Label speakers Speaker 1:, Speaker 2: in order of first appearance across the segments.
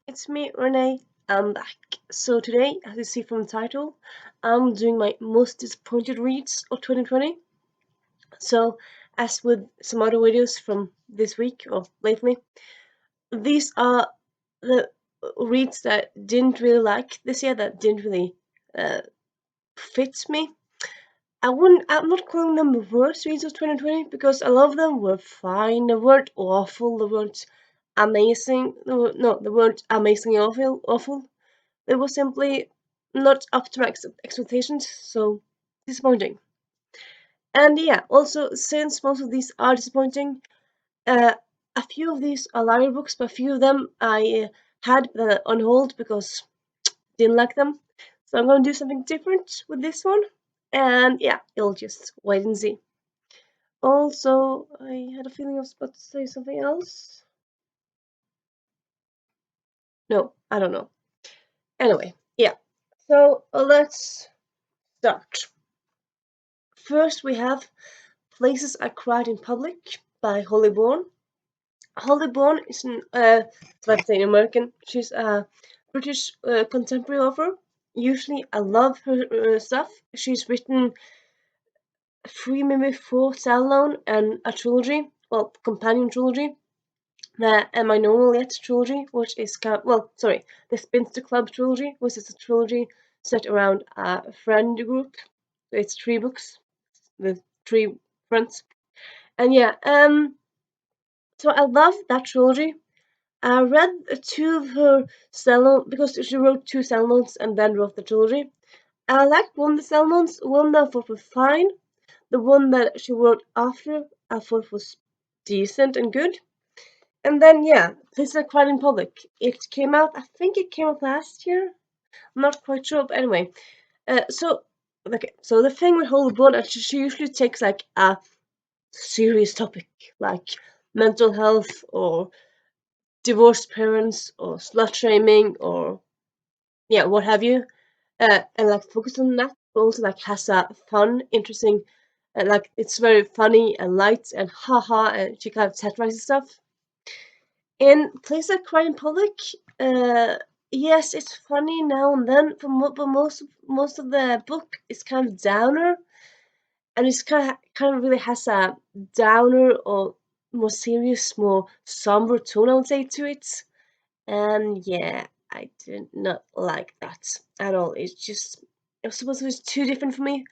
Speaker 1: It's me, Renee. I'm back. So today, as you see from the title, I'm doing my most disappointed reads of 2020. So, as with some other videos from this week or lately, these are the reads that didn't really like this year, that didn't really uh, fit me. I'm not calling them the worst reads of 2020 because a lot of them were fine. They weren't awful. They weren't amazing. They weren't amazingly awful. It was simply not up to my expectations, so disappointing. And yeah, also since most of these are disappointing, uh, a few of these are library books, but a few of them I had on hold because didn't like them. So I'm gonna do something different with this one, and yeah, you'll just wait and see. Also, I had a feeling I was about to say something else. No, I don't know. Anyway, yeah. So let's start. First, we have Places I Cried in Public by Holly Bourne. Holly Bourne is let's say, American. She's a British contemporary author. Usually, I love her stuff. She's written three, maybe four standalone and a trilogy, well, companion trilogy. The Am I Normal Yet trilogy, which is the Spinster Club trilogy, which is a trilogy set around a friend group. It's three books with three friends. And yeah, so I love that trilogy. I read two of her standalone because she wrote two standalones and then wrote the trilogy. I liked one of the standalones, one that I thought was fine. The one that she wrote after I thought was decent and good. And then yeah, Places I Cried in Public. It came out, I think it came out last year. I'm not quite sure, but anyway. So the thing with Holy Blood, she usually takes like a serious topic like mental health or divorced parents or slut shaming or yeah, what have you, and like focus on that, but also like has a fun, interesting, like it's very funny and light and haha, and she kind of satirizes stuff. In Places I Cry in Public, yes, it's funny now and then, but most of the book is kind of downer, and it's kind of really has a downer or more serious, more somber tone, I would say, to it. And yeah, I did not like that at all. It was supposed to be too different for me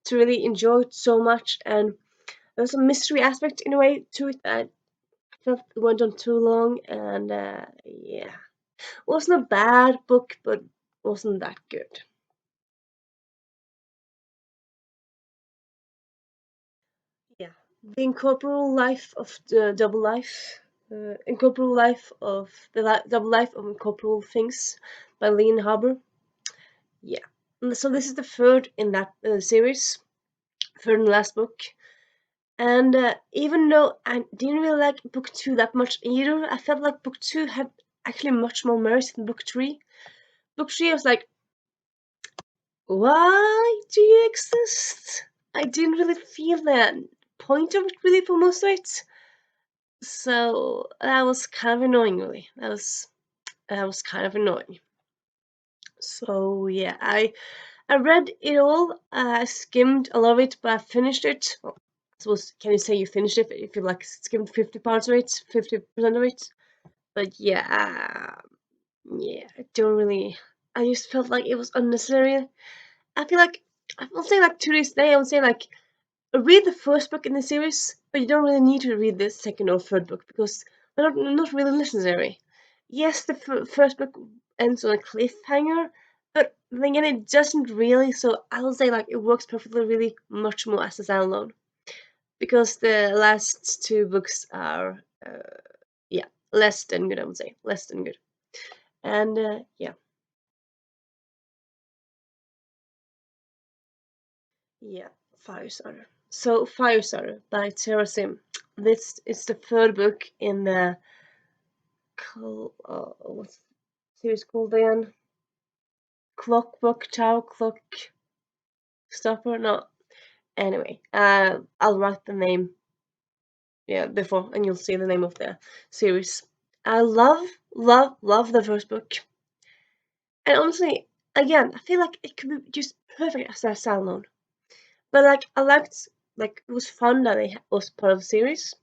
Speaker 1: to really enjoy it so much, and there was a mystery aspect in a way to it that I felt it went on too long, and yeah, wasn't a bad book, but wasn't that good. Yeah, the incorporeal life of the double life, incorporeal life of double life of incorporeal things by Leon Harbour. Yeah. So this is the third in that series, third and last book. And even though I didn't really like book two that much either, I felt like book two had actually much more merit than book three. Book three, I was like, why do you exist? I didn't really feel the point of it really for most of it. So that was kind of annoying, really. That was kind of annoying. So yeah, I read it all. I skimmed a lot of it, but I finished it. Well, I suppose can you say you finished it if you like skimmed 50 parts of it, 50% of it? But yeah, yeah, I don't really. I just felt like it was unnecessary. I feel like I will say like to this day, I would say like read the first book in the series, but you don't really need to read the second or third book because they're not really necessary. Yes, the first book ends on a cliffhanger, but then again, it doesn't really. So I'll say like it works perfectly, really much more as a standalone because the last two books are, yeah, less than good. I would say less than good, and yeah, yeah, Firestarter. So Firestarter by Tara Sim. This is the third book in the what's the series called again? Clockwork Tower Clock Stopper? No. Anyway, I'll write the name, yeah, before, and you'll see the name of the series. I love love the first book. And honestly, again, I feel like it could be just perfect as a standalone. But like I liked, like it was fun that it was part of the series.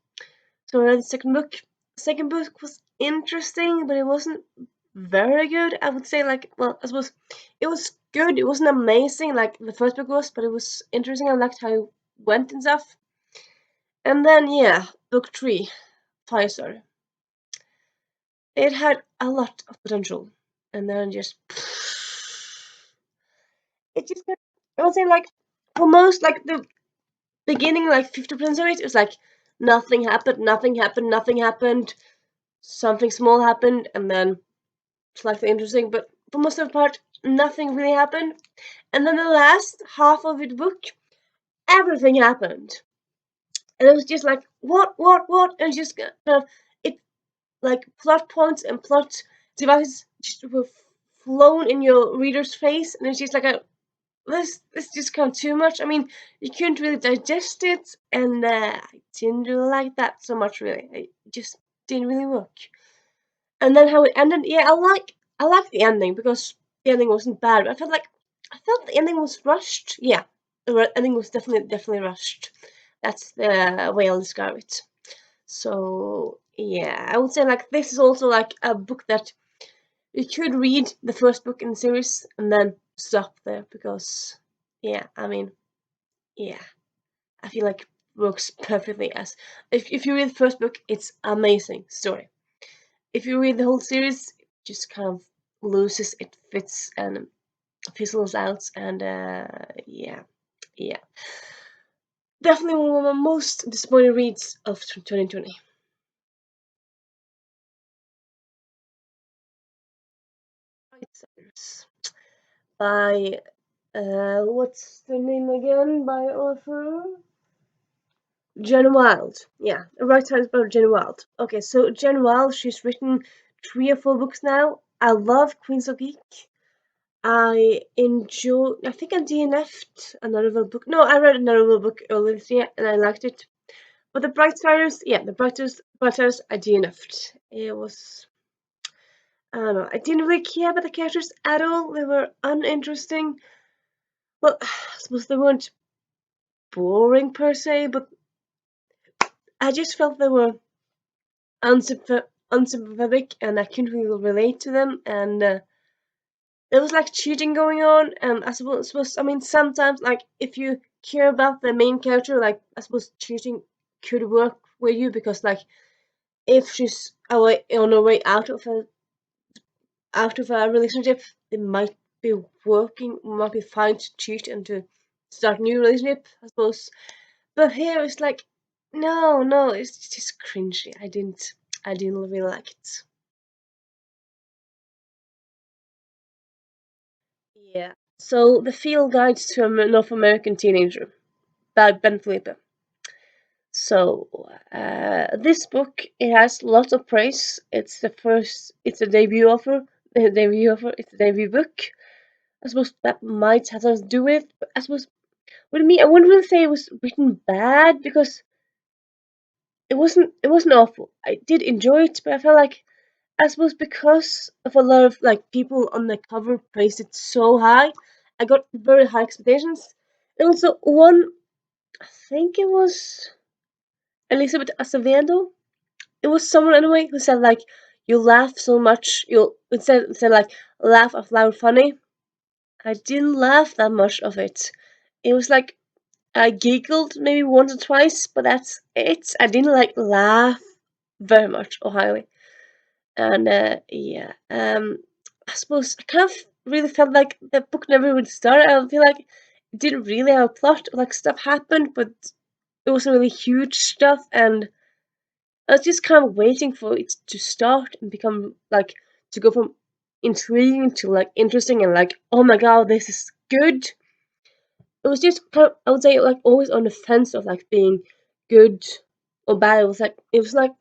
Speaker 1: So I read the second book. Second book was interesting, but it wasn't very good. I would say like, well, I suppose it was good. It wasn't amazing like the first book was, but it was interesting. I liked how it went and stuff. And then yeah, book three, Firestar. It had a lot of potential, and then just it just got, I would say like almost like the beginning, like 50% of it, it was like nothing happened, nothing happened, nothing happened. Something small happened, and then slightly interesting, but for most of the part, nothing really happened. And then the last half of the book, everything happened, and it was just like what, and it's just kind of it like plot points and plot devices just were flown in your reader's face, and it's just like a this just kind of too much. I mean, you couldn't really digest it, and I didn't really like that so much. Really, it just didn't really work. And then how it ended, yeah, I like the ending because the ending wasn't bad. But I felt the ending was rushed. Yeah, the ending was definitely rushed. That's the way I'll describe it. So yeah, I would say like this is also like a book that you could read the first book in the series and then stop there because yeah, I mean yeah, I feel like works perfectly as if you read the first book, it's amazing story. If you read the whole series, it just kind of loses its fits and fizzles out, and yeah, yeah, definitely one of my most disappointing reads of 2020. Outsiders by what's the name again? By author Jen Wild. Yeah, right times by Jen Wild. Okay, so Jen Wild, she's written 3 or 4 books now. I love Queens of Geek. I enjoy. I think I DNF'd another book. No, I read another book earlier this year and I liked it. But the Bright Siders, yeah, the Bright Siders, I DNF'd. It was. I don't know. I didn't really care about the characters at all. They were uninteresting. Well, I suppose they weren't boring per se, but I just felt they were unsympathetic and I couldn't really relate to them. And there was like cheating going on, and I mean, sometimes like if you care about the main character, like I suppose cheating could work with you because like if she's away on her way out of a relationship, it might be fine to cheat and to start a new relationship, I suppose. But here it's like, no, it's just cringy. I didn't really like it. Yeah. So the field guides to a North American teenager by Ben Felipe. So this book it has lots of praise. It's a debut offer. It's a debut book. I suppose that might have something to do with. But I suppose with me, I wouldn't really say it was written bad because it wasn't awful. I did enjoy it, but I felt like I suppose because of a lot of like people on the cover praised it so high, I got very high expectations. And also one, I think it was Elizabeth Acevedo. It was someone anyway who said like you laugh so much you'll it said like laugh out loud funny. I didn't laugh that much of it. It was like I giggled maybe once or twice, but that's it. I didn't like laugh very much or highly. And yeah, I suppose I kind of really felt like the book never would start. I feel like it didn't really have a plot. Like stuff happened, but it wasn't really huge stuff, and I was just kind of waiting for it to start and become like to go from intriguing to like interesting and like oh my god this is good. It was just kind of, I would say like always on the fence of like being good or bad. It was like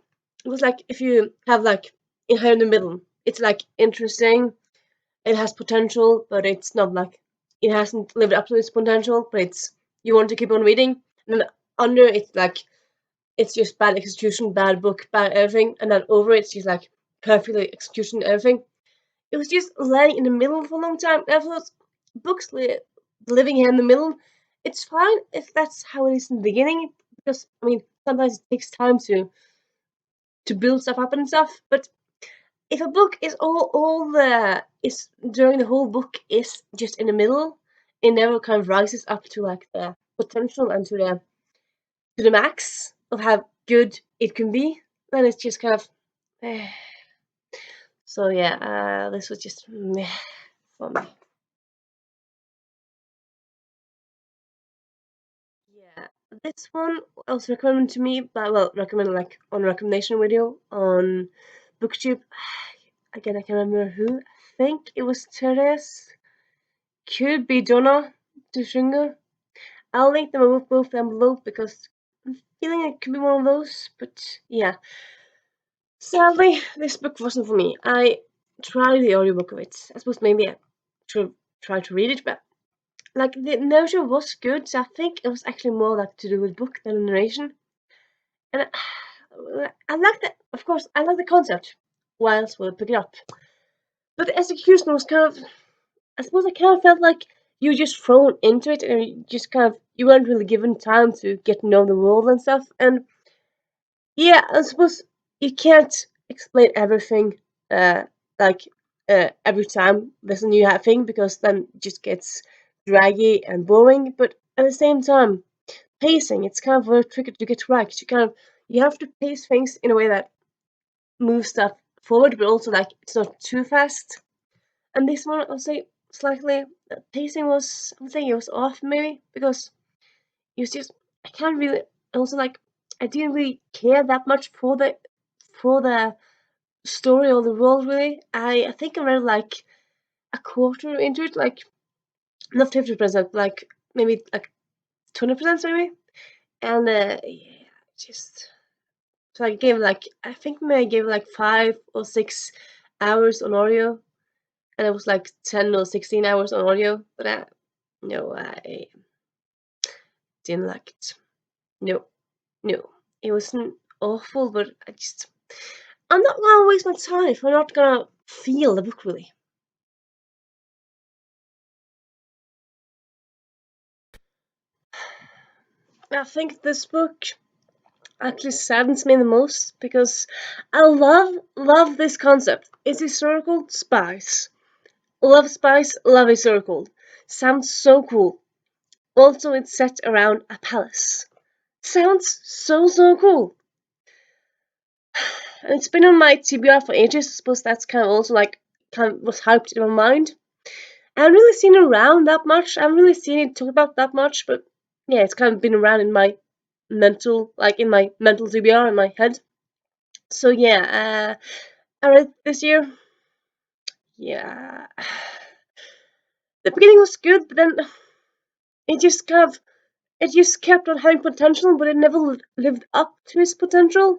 Speaker 1: if you have like in here in the middle, it's like interesting. It has potential, but it's not like it hasn't lived up to its potential. But it's you want to keep on reading, and then under it's like it's just bad execution, bad book, bad everything, and then over it's just like kind of feel the execution and everything. It was just laying in the middle for a long time. I thought books living here in the middle, it's fine if that's how it is in the beginning, because I mean sometimes it takes time to build stuff up and stuff. But if a book is all the is during the whole book is just in the middle, it never kind of rises up to like the potential and to the max of how good it can be, then it's just kind of eh. So yeah, this was just meh for me. Yeah, this one was recommended to me by, well, recommended like on a recommendation video on BookTube. Again, I can't remember who. I think it was Therese. Could be Donna Dushinger. I'll link them both them below because I'm feeling it could be one of those. But yeah, sadly, this book wasn't for me. I tried the audiobook of it. I suppose maybe I should try to read it, but like the narration was good. So I think it was actually more like to do with book than the narration. And I like that. Of course, I like the concept. Why else would I pick it up? But the execution was kind of. I suppose I kind of felt like you were just thrown into it, and you just kind of you weren't really given time to get to know the world and stuff. And yeah, I suppose you can't explain everything uh like every time there's a new thing because then it just gets draggy and boring. But at the same time, pacing it's kind of very tricky to get right. 'Cause you have to pace things in a way that moves stuff forward, but also like it's not too fast. And this one, I'll say slightly pacing was I would say it was off maybe because it was just I can't really also like I didn't really care that much for the story or the world really. I think I read like a quarter into it, like not 50%, like maybe like 20% maybe. And yeah, just so I gave like I think maybe I gave like 5 or 6 hours on audio, and it was like 10 or 16 hours on audio. But no, I didn't like it. No, no, it wasn't awful, but I'm not gonna waste my time if I'm not gonna feel the book really. I think this book actually saddens me the most because I love this concept. It's historical spies. Love spies, love historical. Sounds so cool. Also, it's set around a palace. Sounds so cool. And it's been on my TBR for ages. I suppose that's kind of also like kind of was hyped in my mind. I haven't really seen it around that much. I haven't really seen it talked about that much, but yeah, it's kind of been around in my in my mental TBR in my head. So yeah, I read it this year. Yeah, the beginning was good, but then it just kind of it just kept on having potential, but it never lived up to its potential.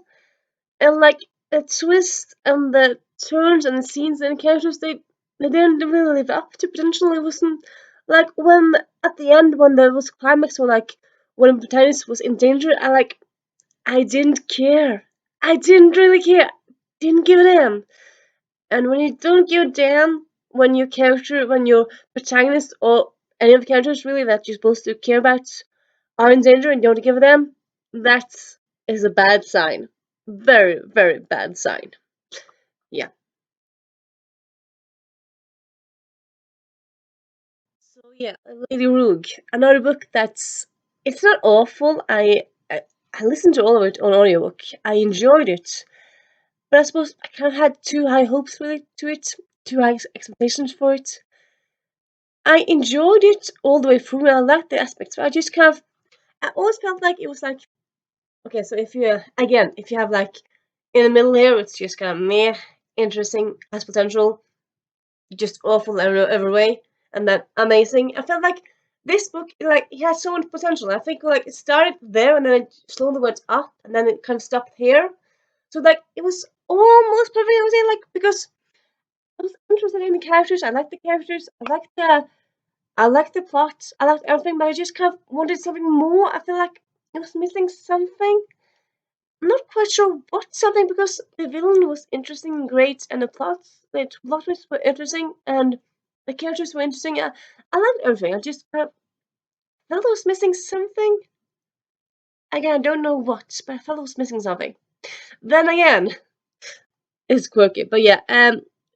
Speaker 1: And like the twist and the turns and the scenes and the characters, they didn't really live up to potential. It wasn't like when at the end when there was climax or like when the protagonist was in danger, I didn't care. I didn't really care. Didn't give a damn. And when you don't give a damn, when your protagonist or any of the characters really that you're supposed to care about are in danger and don't give a damn, that is a bad sign. Very bad sign. Yeah. So yeah, Lady Rogue, another book that's it's not awful. I listened to all of it on audiobook. I enjoyed it, but I suppose I kind of had too high hopes with it to it, too high expectations for it. I enjoyed it all the way through, and I liked the aspects. But I just kind of I always felt like it was like okay, so if you have like in the middle here, it's just kind of meh, interesting, has potential, just awful every way, and then amazing. I felt like this book, like, it had so much potential. I think like it started there and then it slowly went up and then it kind of stopped here. So like it was almost perfect. I was saying like because I was interested in the characters. I liked the characters. I liked the plot. I liked everything, but I just kind of wanted something more. I feel like it was missing something. not quite sure what something because the villain was interesting and great, and the plot twists were interesting, and the characters were interesting. I liked everything. I just felt I was missing something. Again, I don't know what, but I felt I was missing something. Then again, it's quirky, but yeah.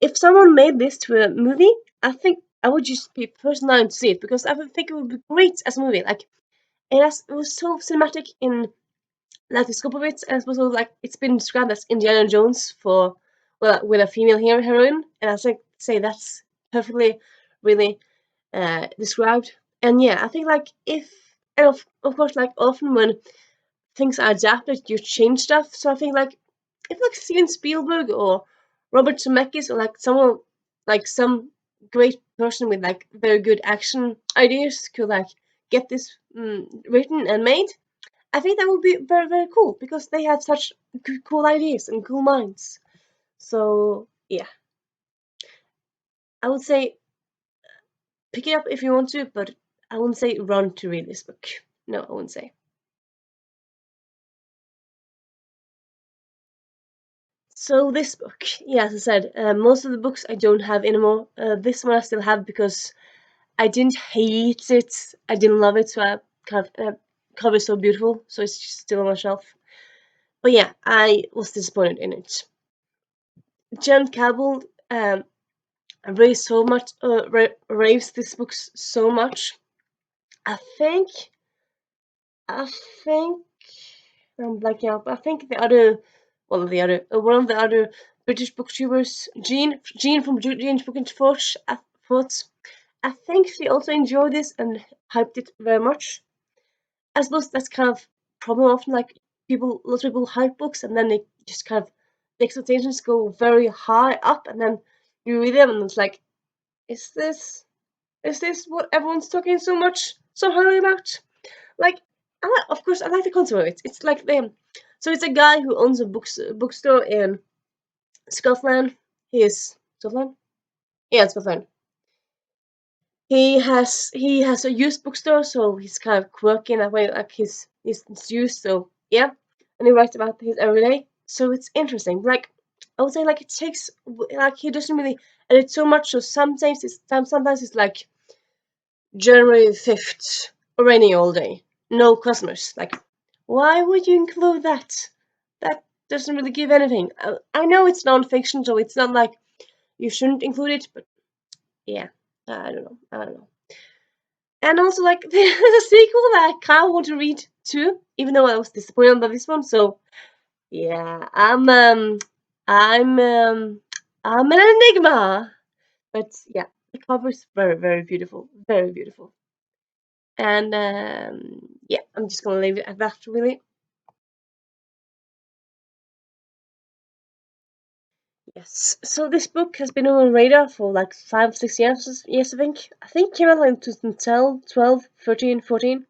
Speaker 1: If someone made this to a movie, I think I would just be person line to see it because I would think it would be great as a movie. Like it was so cinematic in like the scope of it, and it's also like it's been described as Indiana Jones for well with a female hero heroine, and I think say that's perfectly really described. And yeah, I think like if and of course like often when things are adapted, you change stuff. So I think like if like Steven Spielberg or Robert Zemeckis or like someone like some great person with like very good action ideas could like get this written and made, I think that would be very very cool because they have such cool ideas and cool minds. So yeah, I would say pick it up if you want to, but I wouldn't say run to read this book. No, I wouldn't say. So this book, yeah, as I said, most of the books I don't have anymore. This one I still have because I didn't hate it. I didn't love it, so I kind of cover is so beautiful, so it's just still on my shelf. But yeah, I was disappointed in it. Jen Cabell raised so much, raised this book so much. I think, I think I'm blanking out, but I think the other, well, the other, one of the other British booktubers, Jean from Jean's Book and Thoughts, I think she also enjoyed this and hyped it very much. I suppose that's kind of problem often, like lots of people hype books and then they just kind of, the expectations go very high up and then you read them and it's like, is this, is this what everyone's talking so highly about? Like, of course, I like the concept of it. It's like so it's a guy who owns a bookstore in Scotland. He is Scotland. Yeah, Scotland. He has a used bookstore, so he's kind of quirky in that way, like he's used. So yeah, and he writes about his every day. So it's interesting. Like I would say, like it takes like he doesn't really edit so much. So sometimes it's like January 5th, raining all day, no customers. Like, why would you include that? That doesn't really give anything. I know it's non-fiction, so it's not like you shouldn't include it, but yeah, I don't know. I don't know. And also, like, there's a sequel that I kind of want to read too, even though I was disappointed by this one. So yeah, I'm um, I'm an enigma. But yeah, the cover is very, very beautiful, very beautiful. And yeah, I'm just gonna leave it at that really. Yes. So this book has been on my radar for like 5, 6 years. Yes, I think. I think it came out like in 2012, 12, 13, 14.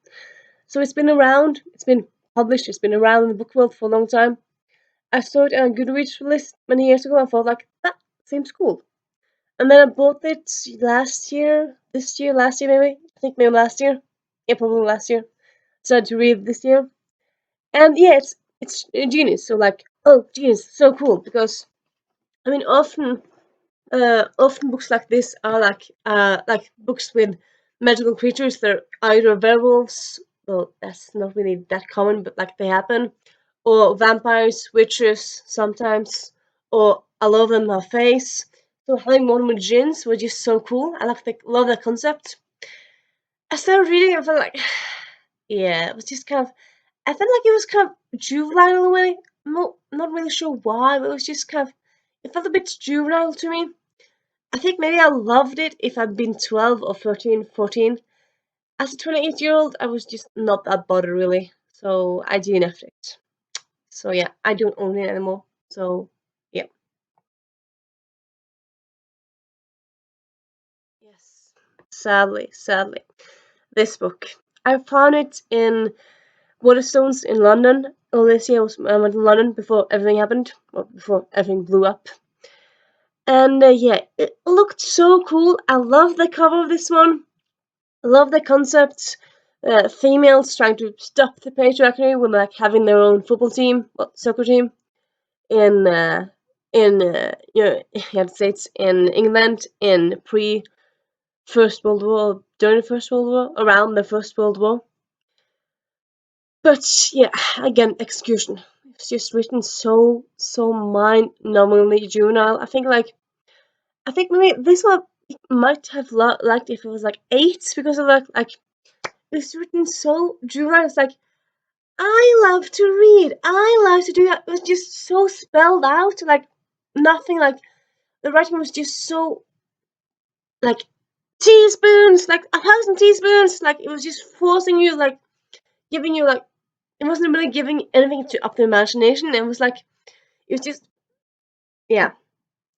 Speaker 1: So it's been around. It's been published. It's been around in the book world for a long time. I saw it on a Goodreads list many years ago. I thought like that seems cool. And then I bought it last year, this year, last year maybe. I think maybe last year. Yeah, probably last year. Decided to read this year. And yeah, it's genius. So like, oh, genius, so cool because I mean, often books like this are like books with magical creatures. They're either werewolves, well, that's not really that common, but like they happen, or vampires, witches sometimes, or a lot of them are fays. So having one with jinns was just so cool. I love that concept. I started reading, I felt like, yeah, it was just kind of, I felt like it was kind of juvenile in a way. I'm not really sure why, but it was just kind of, it felt a bit juvenile to me. I think maybe I loved it if I'd been 12 or 13, 14. As a 28-year-old, I was just not that bothered really. So I DNF'd it. So yeah, I don't own it anymore. So yeah. Yes. Sadly. This book. I found it in Waterstones in London. Oh, this year I went to London before everything happened. Well, before everything blew up. And yeah, it looked so cool. I love the cover of this one. I love the concept. females trying to stop the patriarchy with like having their own football team, well, soccer team in United States, in England, in pre First World War, during the First World War, around the First World War. But yeah, again, execution. It's just written so mind-numbingly juvenile. I think maybe this one might have liked if it was like 8 because of like it's written so juvenile. It's like I love to read. I love to do that. It was just so spelled out. Like nothing. Like the writing was just so like teaspoons, like 1,000 teaspoons. Like it was just forcing you, like giving you like it wasn't really giving anything to up the imagination. It was like it was just yeah,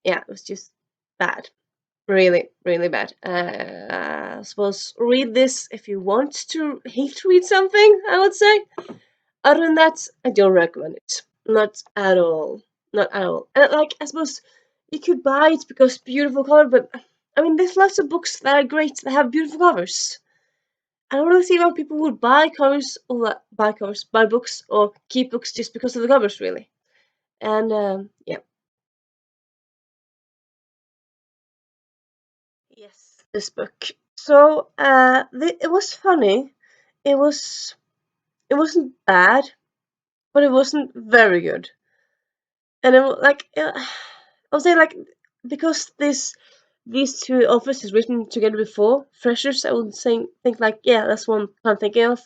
Speaker 1: yeah. It was just bad. Really, really bad. I suppose read this if you want to hate read something, I would say. Other than that, I don't recommend it. Not at all. Not at all. And like, I suppose you could buy it because beautiful cover, but I mean, there's lots of books that are great that have beautiful covers. I don't really see why people would buy covers or buy books or keep books just because of the covers, really. And yeah. Yes, this book. So it was funny. It was it wasn't bad, but it wasn't very good. And I was saying like because these two authors is written together before freshers, I would think like yeah, that's one I'm thinking of.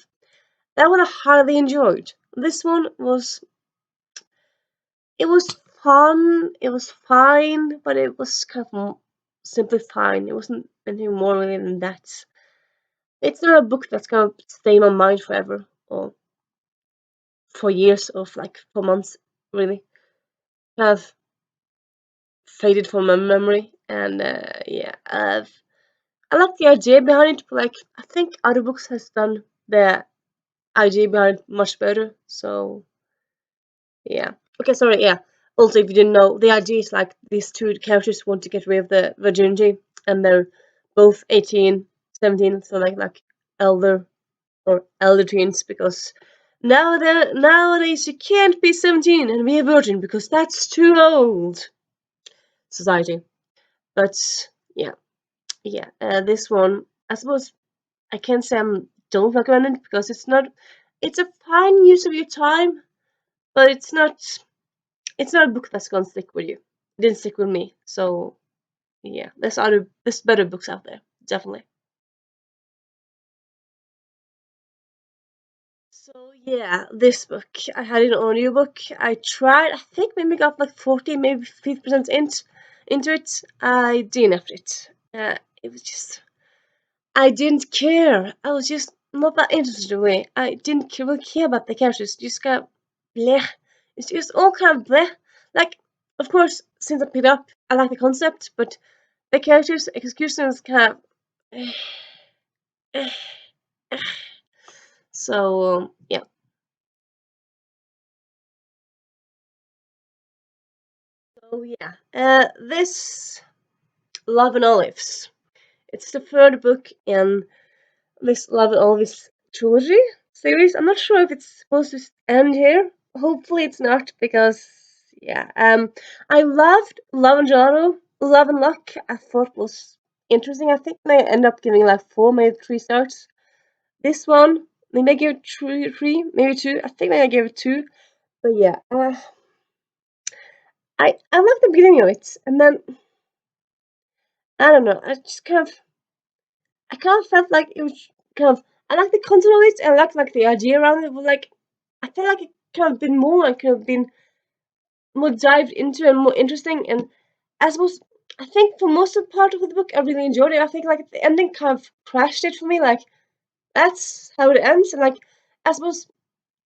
Speaker 1: That one I highly enjoyed. This one was it was fun. It was fine, but it was kind of simply fine. It wasn't anything more really than that. It's not a book that's gonna stay in my mind forever or for years or like for months, really. Kind of faded from my memory, and yeah, I like the idea behind it, but like I think other books has done the idea behind it much better. So yeah. Okay, sorry. Yeah. Also, if you didn't know, the idea is like these two characters want to get rid of the virginity, and they're both 18, 17, so like elder or elder teens because nowadays you can't be 17 and be a virgin because that's too old society. But yeah, yeah. This one, I suppose I can't say I don't recommend it because it's not. It's a fine use of your time, but it's not. It's not a book that's gonna stick with you. It didn't stick with me. So yeah, there's better books out there, definitely. So yeah, this book I had an audiobook. I tried. I think maybe got like 40, maybe 50% into it. I DNF'd it. It was just I didn't care. I was just not that interested in it. I didn't really care about the characters. Just got bleh. It's just all kind of bleh. Like, of course, since I picked up, I like the concept, but the characters' execution is kind of eh, eh. So yeah. So yeah. This Love and Olives. It's the third book in this Love and Olives trilogy series. I'm not sure if it's supposed to end here. Hopefully it's not because yeah. I loved Love and Gelato, Love and Luck. I thought was interesting. I think I end up giving like 4, maybe 3 stars. This one, maybe I gave it three, maybe 2. I think maybe I gave it 2. But yeah, I like the beginning of it, and then I don't know. I kind of felt like it was kind of I like the content of it, and I like the idea around it, but like I feel like it could have been more and could have been more dived into and more interesting. And I suppose I think for most of the part of the book, I really enjoyed it. I think like the ending kind of crashed it for me. Like that's how it ends, and like I suppose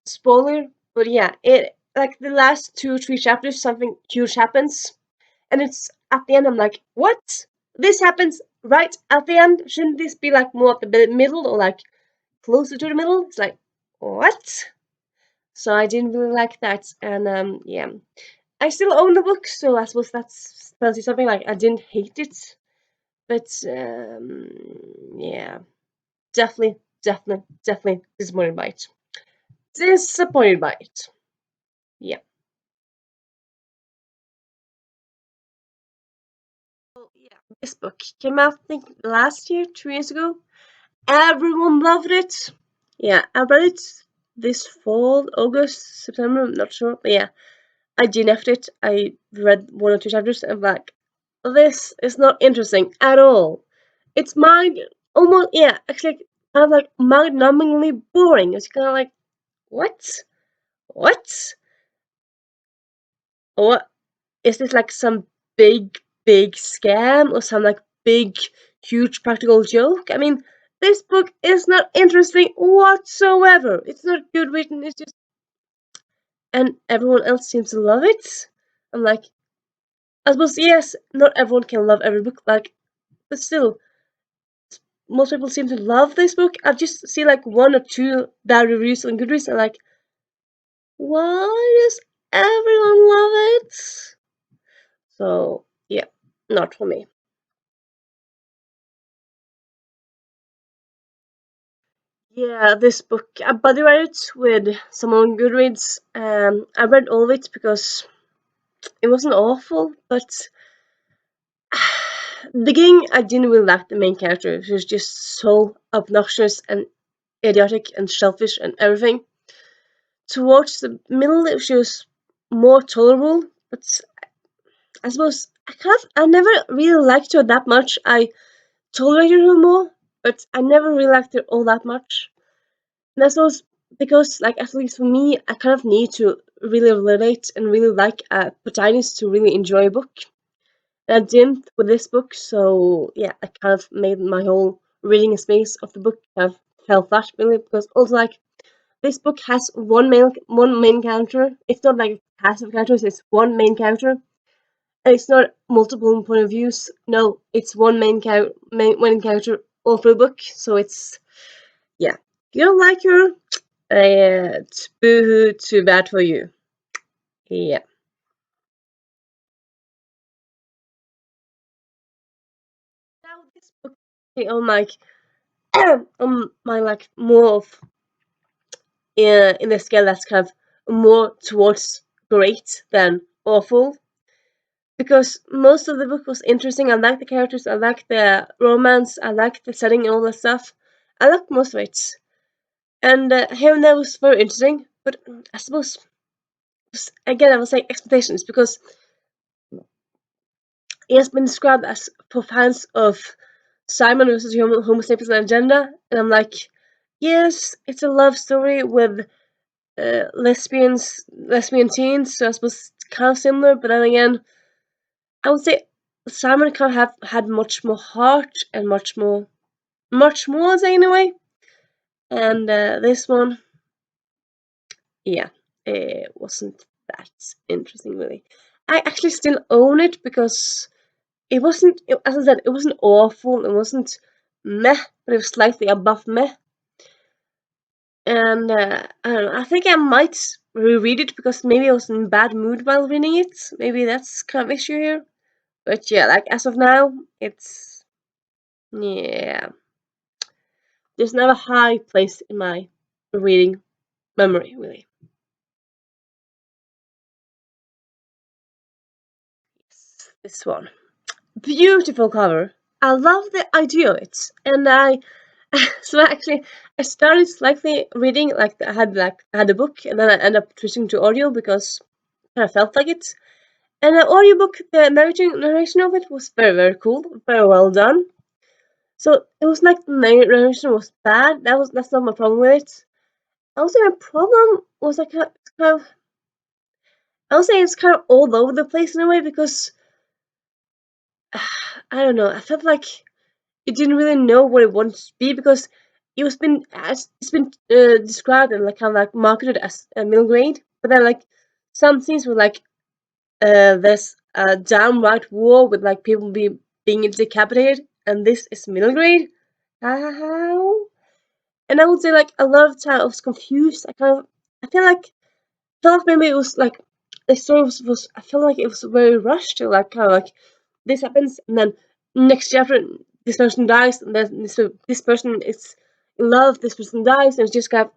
Speaker 1: spoiler, but yeah, it like the last 2 or 3 chapters, something huge happens, and it's at the end. I'm like, what? This happens right at the end? Shouldn't this be like more at the middle or like closer to the middle? It's like, what? So I didn't really like that, and yeah, I still own the book, so I suppose that's tells you something. Like I didn't hate it, but yeah, definitely definitely disappointed by it. Disappointed by it. Yeah. Well, yeah. This book came out, I think, last year, 2 years ago. Everyone loved it. Yeah, I read it this fall, August, September, I'm not sure. But yeah, I DNF'd it. I read one or two chapters and I'm like, this is not interesting at all. It's mind almost, yeah, actually kind of like mind-numbingly boring. It's kind of like, what? What? What? Is this like some big scam or some like big, huge practical joke? I mean, this book is not interesting whatsoever. It's not good written. It's just, and everyone else seems to love it. I'm like, I suppose yes, not everyone can love every book, like, but still, most people seem to love this book. I've just seen like one or two bad reviews on Goodreads, and like, why does everyone love it? So yeah, not for me. Yeah, this book, I buddy read it with someone on Goodreads. I read all of it because it wasn't awful, but the beginning I didn't really like the main character. She was just so obnoxious and idiotic and selfish and everything. Towards the middle, she was more tolerable, but I suppose I never really liked her that much. I tolerated her more, but I never really liked her all that much. And I suppose because, like, at least for me, I kind of need to really relate and really like a protagonist to really enjoy a book. And I didn't with this book, so yeah, I kind of made my whole reading space of the book kind of fell flat, really, because also, like, this book has one main character. It's not like a cast of characters, it's one main character. And it's not multiple point of views. No, it's one main character all through the book. So it's, yeah. You don't like her? Boo-hoo, too bad for you. Yeah. Now this book on like on my like more of in the scale that's kind of more towards great than awful. Because most of the book was interesting. I liked the characters, I liked the romance, I liked the setting and all that stuff. I liked most of it. And here and there was very interesting. But I suppose, again, I was saying expectations because it has been described as for fans of Simon versus Homo sapiens and agenda. And I'm like, yes, it's a love story with lesbian teens. So I suppose it's kind of similar. But then again, I would say Simon kind of have had much more heart and much more, I'd say, in a way. And this one, yeah, it wasn't that interesting, really. I actually still own it because it wasn't, as I said, it wasn't awful, it wasn't meh, but it was slightly above meh. And I don't know, I think I might reread it because maybe I was in a bad mood while reading it. Maybe that's kind of issue here. But yeah, like as of now, it's, yeah, there's not a high place in my reading memory, really. Yes, this one. Beautiful cover. I love the idea of it. And I so actually I started slightly reading I had a book and then I ended up switching to audio because I felt like it. And the audiobook, the narration of it was very cool, very well done. So it was like the narration was bad. That's not my problem with it. I would say my problem was like kind of I would say it's kind of all over the place in a way because I don't know. I felt like it didn't really know what it wanted to be because it's been described and like kind of like marketed as a middle grade, but then like some scenes were like there's a downright war with like people being decapitated, and this is middle grade. How? And I would say like a lot of the time I was confused. I felt like maybe it was like the story was I feel like it was very rushed. Like kind of like this happens and then next chapter this person dies and then this person love this person dies, and it's just kind of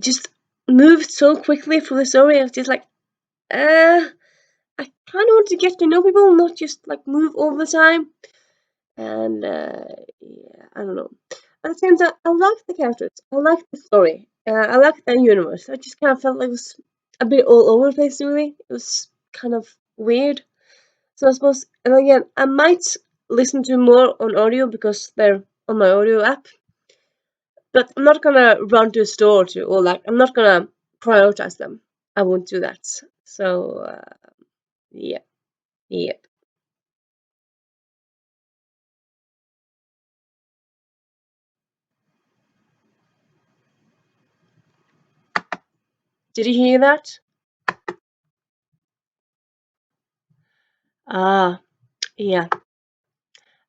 Speaker 1: just moved so quickly through the story. It's just like, I kind of want to get to know people, not just like move all the time. And yeah, I don't know. At the same time, I like the characters. I like the story. I like the universe. I just kind of felt like it was a bit all over the place. Really, it was kind of weird. So I suppose, and again, I might listen to more on audio because they're on my audio app. But I'm not gonna run to a store to, or like, I'm not gonna prioritize them. I won't do that. So yeah, yeah. Did you hear that? Ah, yeah.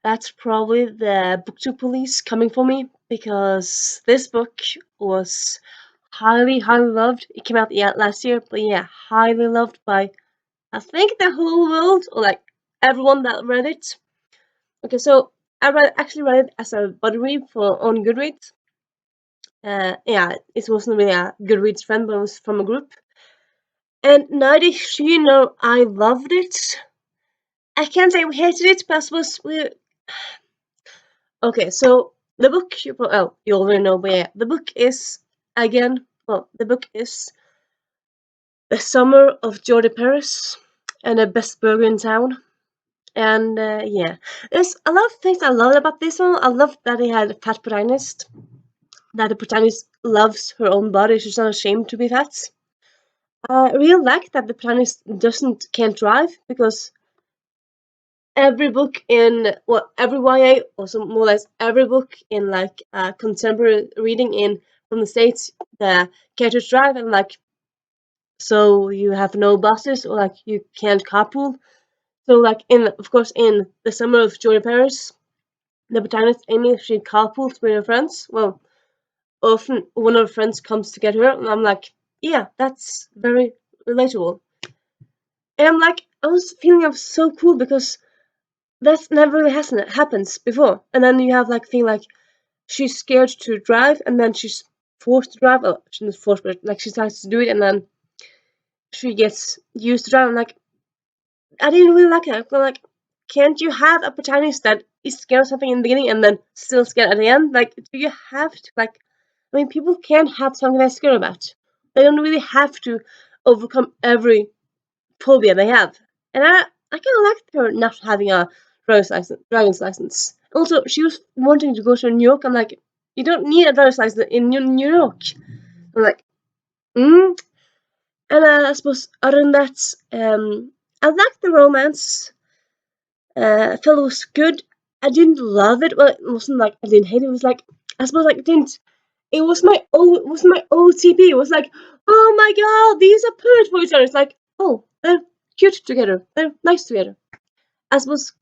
Speaker 1: That's probably the booktube police coming for me because this book was highly, highly loved. It came out last year, but yeah, highly loved by I think the whole world or like everyone that read it. Okay, so actually read it as a buddy read for on Goodreads. Yeah, it wasn't really a Goodreads friend, but it was from a group. And neither she nor I loved it. I can't say we hated it, but I suppose we. Okay, so the book you already know, but yeah, the book is again. Well, the book is The Summer of Jordi Paris and the best burger in town. And yeah, there's a lot of things I love about this one. I love that he had a fat protagonist. That the protagonist loves her own body. She's not ashamed to be fat. I really like that the protagonist can't drive because every book in every YA, also more or less every book in like contemporary reading in from the States, the characters drive and like so you have no buses or like you can't carpool. So like in of course in the summer of Jordan Paris, the protagonist Amy she carpools with her friends. Well, often one of her friends comes to get her, and I'm like, yeah, that's very relatable. And I'm like, I was feeling I'm so cool because that's never really hasn't happens before. And then you have like thing like she's scared to drive, and then she's forced to drive. Oh, she's not forced, but like she starts to do it, and then she gets used to drive. I'm like, I didn't really like it. I'm like, can't you have a protagonist that is scared of something in the beginning and then still scared at the end? Like, do you have to like? I mean, people can have something they're scared about. They don't really have to overcome every phobia they have. And I kind of liked her not having a driver's license. Also, she was wanting to go to New York. I'm like, you don't need a driver's license in New York. I'm like, mm. And I suppose other than that, I liked the romance. I felt it was good. I didn't love it. Well, it wasn't like I didn't hate it. It was like I suppose like it didn't. It was my OTP. It was like, oh my god, these are perfect for each other. It's like, oh, they're cute together. They're nice together. I was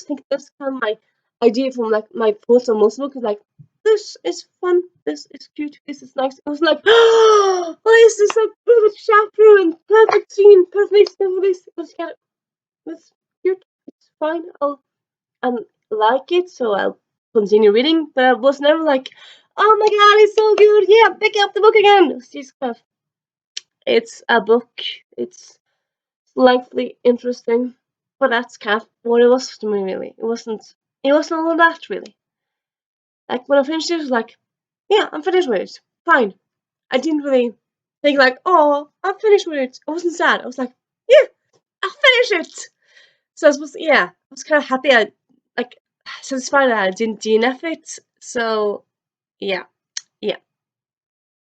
Speaker 1: thinking that's kind of my idea from like my thoughts on most books. Like, this is fun. This is cute. This is nice. I was like, oh, this is a perfect chapter and perfect scene, perfect this. It was kind of it's cute. It's fine. I like it, so I'll continue reading. But I was never like, oh my god, it's so good. Yeah, pick up the book again. It's just kind of, it's a book. It's slightly interesting, but that's kind of what it was to me. Really, it wasn't. It wasn't all that really. Like when I finished it, it was like, yeah, I'm finished with it. Fine. I didn't really think like, oh, I'm finished with it. I wasn't sad. I was like, yeah, I finished it. So I was, yeah, I was kind of happy. I like satisfied that I didn't DNF it. So yeah,